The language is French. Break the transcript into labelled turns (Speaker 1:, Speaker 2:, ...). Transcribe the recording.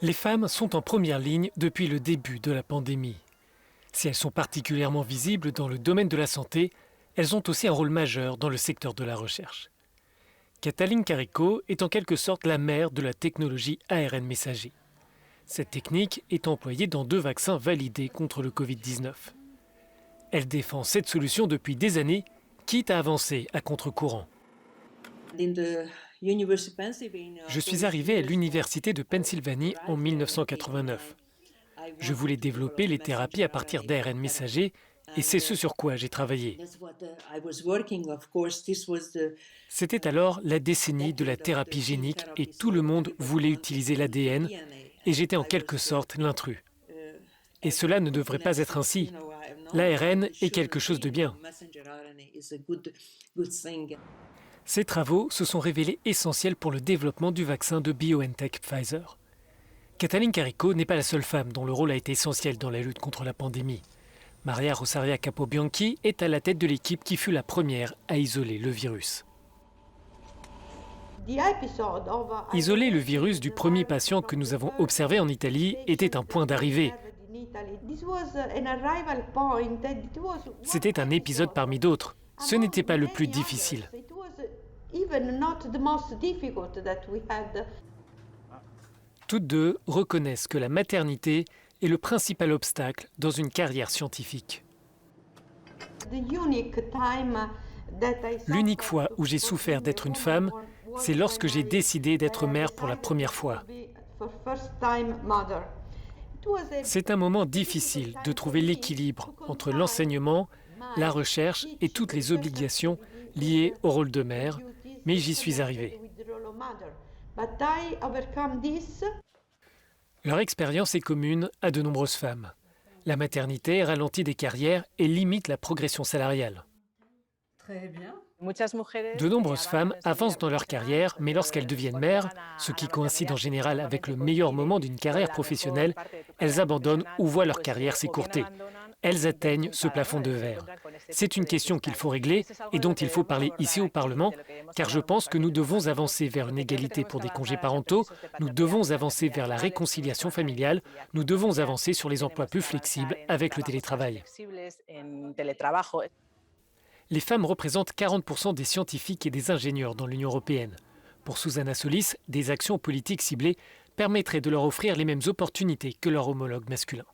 Speaker 1: Les femmes sont en première ligne depuis le début de la pandémie. Si elles sont particulièrement visibles dans le domaine de la santé, elles ont aussi un rôle majeur dans le secteur de la recherche. Katalin Karikó est en quelque sorte la mère de la technologie ARN messager. Cette technique est employée dans 2 vaccins validés contre le Covid-19. Elle défend cette solution depuis des années, quitte à avancer à contre-courant. Je suis arrivé à l'université de Pennsylvanie en 1989. Je voulais développer les thérapies à partir d'ARN messager et c'est ce sur quoi j'ai travaillé. C'était alors la décennie de la thérapie génique et tout le monde voulait utiliser l'ADN et j'étais en quelque sorte l'intrus. Et cela ne devrait pas être ainsi. L'ARN est quelque chose de bien. Ces travaux se sont révélés essentiels pour le développement du vaccin de BioNTech Pfizer. Katalin Karikó n'est pas la seule femme dont le rôle a été essentiel dans la lutte contre la pandémie. Maria Rosaria Capobianchi est à la tête de l'équipe qui fut la première à isoler le virus. Isoler le virus du premier patient que nous avons observé en Italie était un point d'arrivée. C'était un épisode parmi d'autres. Ce n'était pas le plus difficile. Toutes deux reconnaissent que la maternité est le principal obstacle dans une carrière scientifique. L'unique fois où j'ai souffert d'être une femme, c'est lorsque j'ai décidé d'être mère pour la première fois. C'est un moment difficile de trouver l'équilibre entre l'enseignement, la recherche et toutes les obligations liées au rôle de mère, mais j'y suis arrivé. Leur expérience est commune à de nombreuses femmes. La maternité ralentit des carrières et limite la progression salariale.
Speaker 2: Très bien.
Speaker 1: De nombreuses femmes avancent dans leur carrière, mais lorsqu'elles deviennent mères, ce qui coïncide en général avec le meilleur moment d'une carrière professionnelle, elles abandonnent ou voient leur carrière s'écourter. Elles atteignent ce plafond de verre. C'est une question qu'il faut régler et dont il faut parler ici au Parlement, car je pense que nous devons avancer vers une égalité pour des congés parentaux, nous devons avancer vers la réconciliation familiale, nous devons avancer sur les emplois plus flexibles avec le télétravail. Les femmes représentent 40% des scientifiques et des ingénieurs dans l'Union européenne. Pour Susanna Solis, des actions politiques ciblées permettraient de leur offrir les mêmes opportunités que leurs homologues masculins.